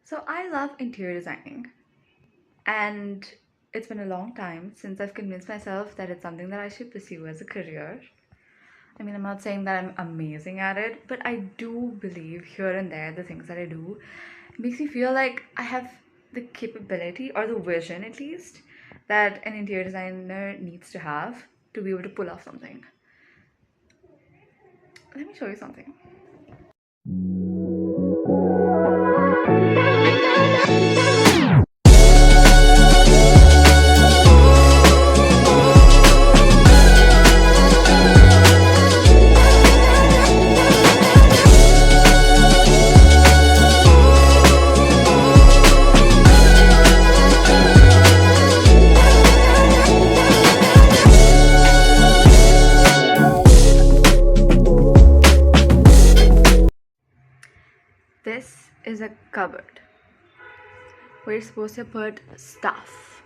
So I love interior designing, and it's been a long time since I've convinced myself that it's something that I should pursue as a career. I mean, I'm not saying that I'm amazing at it, but I do believe here and there the things that I do makes me feel like I have the capability or the vision at least that an interior designer needs to have to be able to pull off something. Let me show you something. This is a cupboard where you're supposed to put stuff.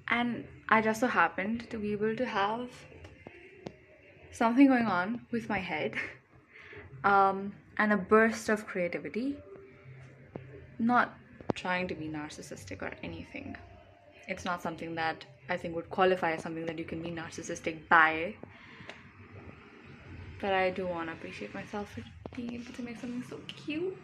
And I just so happened to be able to have something going on with my head and a burst of creativity. Not trying to be narcissistic or anything. It's not something that I think would qualify as something that you can be narcissistic by. But I do want to appreciate myself for being able to make something so cute.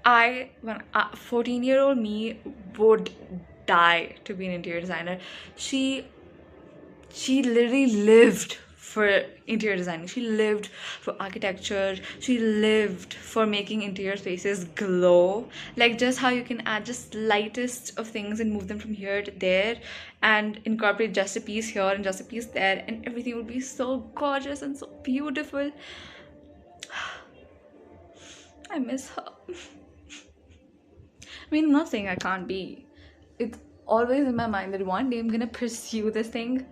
When 14-year-old me would die to be an interior designer. She literally lived for interior designing. She lived for architecture. She lived for making interior spaces glow. Like just how you can add just lightest of things and move them from here to there and incorporate just a piece here and just a piece there, and everything would be so gorgeous and so beautiful. I miss her. I mean, I'm not saying I can't be. It's always in my mind that one day I'm gonna pursue this thing.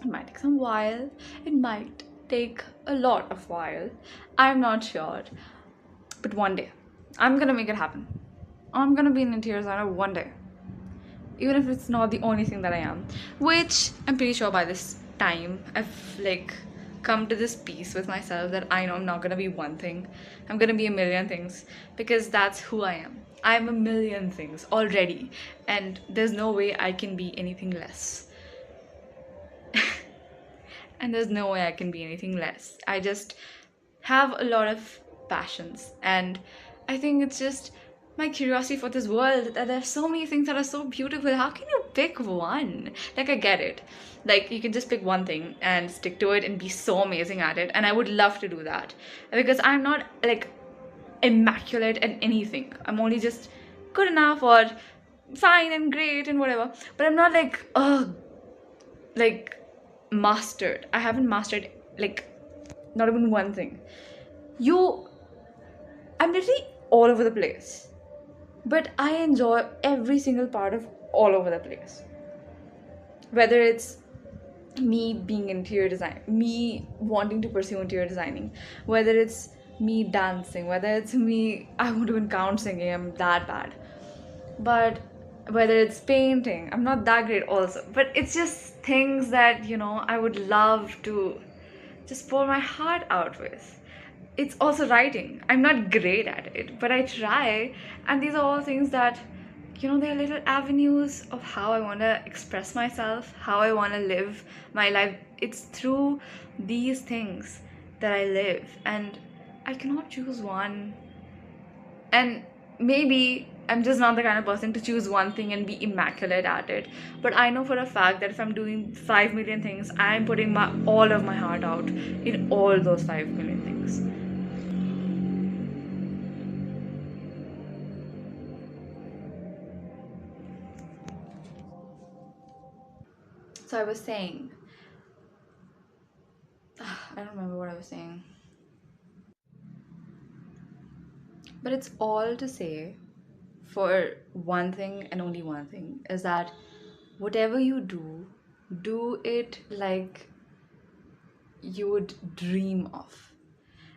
It might take some while. It might take a lot of while. I'm not sure. But one day, I'm gonna make it happen. I'm gonna be an interior designer one day. Even if it's not the only thing that I am. Which I'm pretty sure by this time I've come to this peace with myself that I know I'm not gonna be one thing. I'm gonna be a million things because that's who I am. I'm a million things already, and there's no way I can be anything less. And there's no way I can be anything less. I just have a lot of passions, and I think it's just my curiosity for this world that there's so many things that are so beautiful. How can you pick one? Like, I get it. Like, you can just pick one thing and stick to it and be so amazing at it, and I would love to do that because I'm not like immaculate at anything. I'm only just good enough or fine and great and whatever, but I'm not like like mastered. I haven't mastered like not even one thing. I'm literally all over the place, but I enjoy every single part of all over the place, whether it's me being interior design, me wanting to pursue interior designing, whether it's me dancing, whether it's me, I won't even count singing, I'm that bad, but whether it's painting, I'm not that great also, but it's just things that I would love to just pour my heart out with. It's also writing. I'm not great at it, but I try, and these are all things that they're little avenues of how I want to express myself, how I want to live my life. It's through these things that I live, and I cannot choose one. And maybe I'm just not the kind of person to choose one thing and be immaculate at it. But I know for a fact that if I'm doing 5 million things, I'm putting all of my heart out in all those 5 million things. So I was saying, I don't remember what I was saying. But it's all to say, for one thing and only one thing, is that whatever you do it like you would dream of.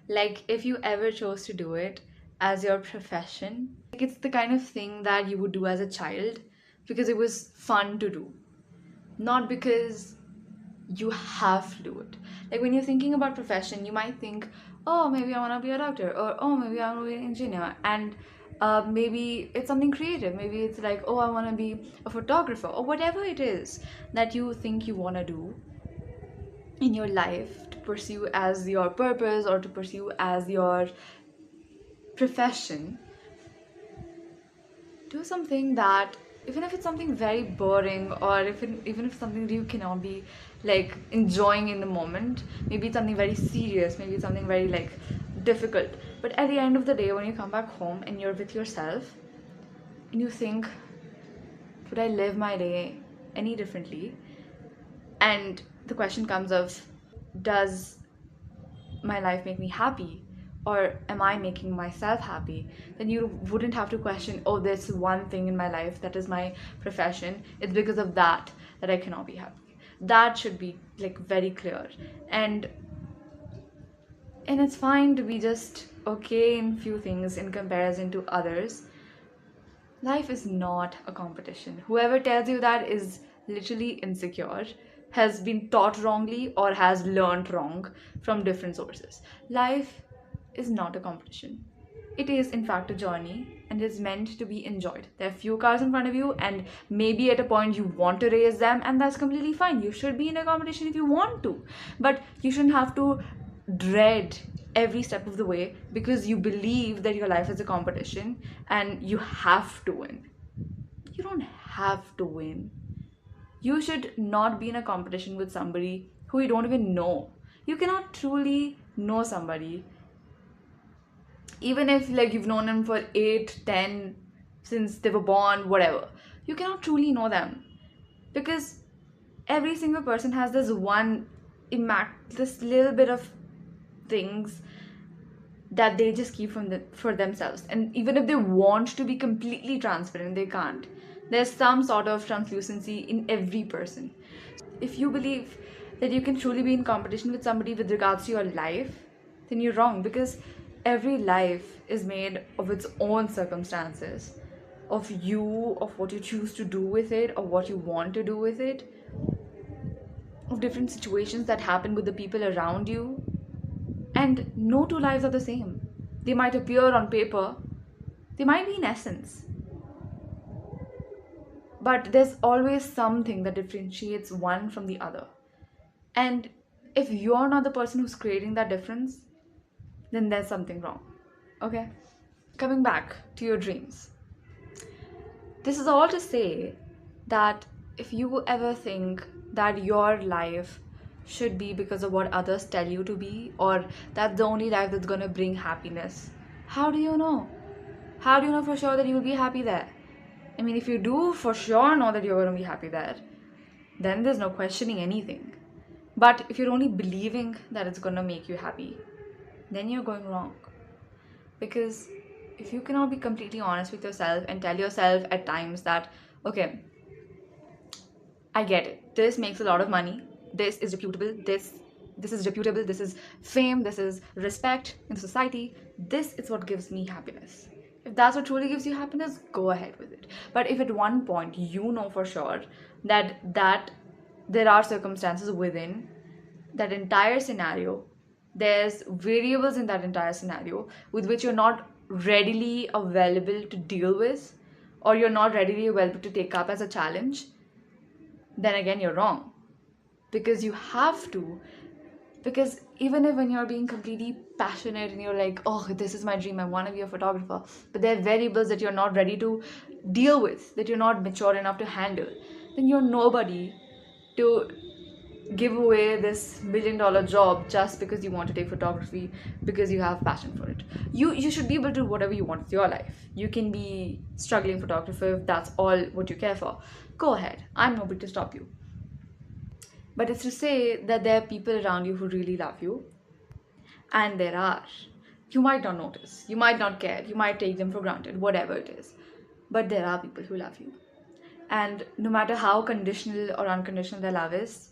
Like, if you ever chose to do it as your profession, like, it's the kind of thing that you would do as a child because it was fun to do, not because You have to do it. Like when you're thinking about profession, you might think, oh, maybe I want to be a doctor, or oh, maybe I want to be an engineer, and maybe it's something creative. Maybe it's like, oh, I want to be a photographer, or whatever it is that you think you want to do in your life to pursue as your purpose or to pursue as your profession. Do something that, even if it's something very boring, or even if something that you cannot be like enjoying in the moment, maybe it's something very serious, maybe it's something very like difficult, but at the end of the day, when you come back home and you're with yourself and you think, would I live my day any differently? And the question comes of, does my life make me happy, or am I making myself happy? Then you wouldn't have to question, oh, there's one thing in my life that is my profession, it's because of that that I cannot be happy. That should be like very clear. And it's fine to be just okay in few things in comparison to others. Life is not a competition. Whoever tells you that is literally insecure, has been taught wrongly, or has learned wrong from different sources. Life is not a competition. It is, in fact, a journey and is meant to be enjoyed. There are few cars in front of you, and maybe at a point you want to race them, and that's completely fine. You should be in a competition if you want to, but you shouldn't have to dread every step of the way because you believe that your life is a competition and you have to win. You don't have to win. You should not be in a competition with somebody who you don't even know. You cannot truly know somebody, even if like you've known them for 8, 10, since they were born, whatever. You cannot truly know them because every single person has this one this little bit of things that they just keep for themselves, and even if they want to be completely transparent, they can't. There's some sort of translucency in every person. If you believe that you can truly be in competition with somebody with regards to your life, then you're wrong, because every life is made of its own circumstances, of you, of what you choose to do with it, or what you want to do with it, of different situations that happen with the people around you. And no two lives are the same. They might appear on paper, they might be in essence, but there's always something that differentiates one from the other. And if you're not the person who's creating that difference, then there's something wrong. Okay? Coming back to your dreams. This is all to say that if you ever think that your life should be because of what others tell you to be, or that's the only life that's gonna bring happiness, how do you know? How do you know for sure that you will be happy there? I mean, if you do for sure know that you're gonna be happy there, then there's no questioning anything. But if you're only believing that it's gonna make you happy, then you're going wrong. Because if you cannot be completely honest with yourself and tell yourself at times that, okay, I get it, this makes a lot of money, this is reputable, this is reputable, this is fame, this is respect in society, this is what gives me happiness. If that's what truly gives you happiness, go ahead with it. But if at one point you know for sure that there are circumstances within that entire scenario, there's variables in that entire scenario with which you're not readily available to deal with, or you're not readily available to take up as a challenge, then again you're wrong. Because you have to. Because even if when you're being completely passionate and you're like, oh, this is my dream, I want to be a photographer, but there are variables that you're not ready to deal with, that you're not mature enough to handle, then you're nobody to give away this $1 million job just because you want to take photography, because you have passion for it. You should be able to do whatever you want with your life. You can be struggling photographer if that's all what you care for. Go ahead. I'm nobody to stop you. But it's to say that there are people around you who really love you, and there are. You might not notice, you might not care, you might take them for granted, whatever it is, but there are people who love you. And no matter how conditional or unconditional their love is,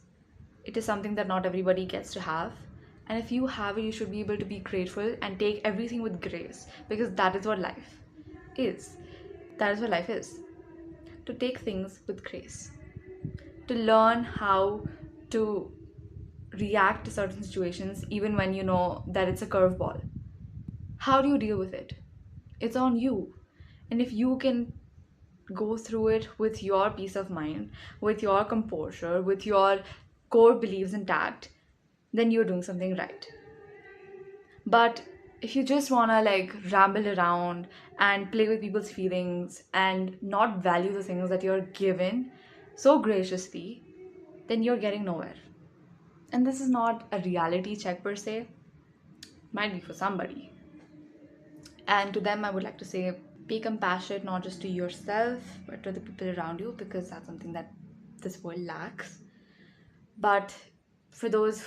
it is something that not everybody gets to have. And if you have it, you should be able to be grateful and take everything with grace, because that is what life is. That is what life is. To take things with grace. To learn how to react to certain situations even when you know that it's a curveball. How do you deal with it? It's on you. And if you can go through it with your peace of mind, with your composure, with your core beliefs intact, then you're doing something right. But if you just wanna like ramble around and play with people's feelings and not value the things that you're given so graciously, then you're getting nowhere. And this is not a reality check per se, might be for somebody. And to them, I would like to say be compassionate not just to yourself, but to the people around you, because that's something that this world lacks. But for those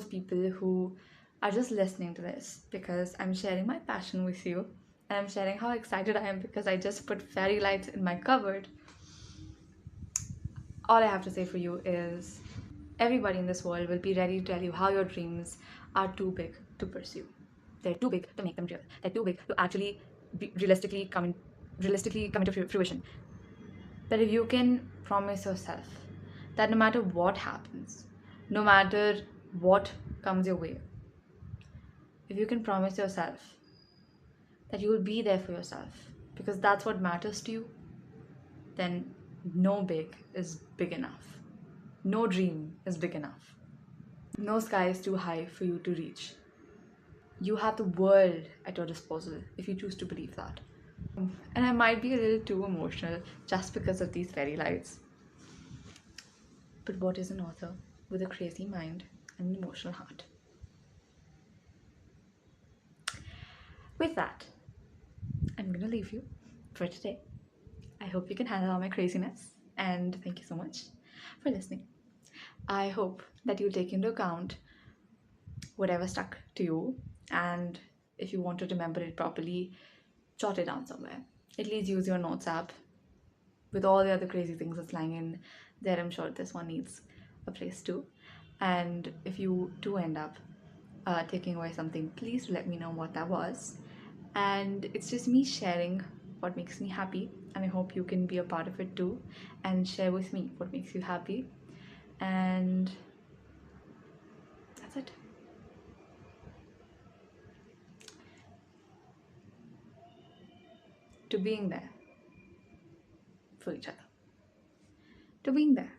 people who are just listening to this, because I'm sharing my passion with you, and I'm sharing how excited I am because I just put fairy lights in my cupboard, all I have to say for you is everybody in this world will be ready to tell you how your dreams are too big to pursue. They're too big to make them real. They're too big to actually realistically come into fruition. But if you can promise yourself that no matter what happens, no matter what comes your way, if you can promise yourself that you will be there for yourself because that's what matters to you, then no big is big enough. No dream is big enough. No sky is too high for you to reach. You have the world at your disposal if you choose to believe that. And I might be a little too emotional just because of these fairy lights. But what is an author with a crazy mind and an emotional heart? With that, I'm gonna leave you for today. I hope you can handle all my craziness, and thank you so much for listening. I hope that you'll take into account whatever stuck to you, and if you want to remember it properly, jot it down somewhere. At least use your notes app with all the other crazy things that's lying in there. I'm sure this one needs a place too. And if you do end up taking away something, please let me know what that was. And it's just me sharing what makes me happy, and I hope you can be a part of it too and share with me what makes you happy. And that's it. To being there for each other, to being there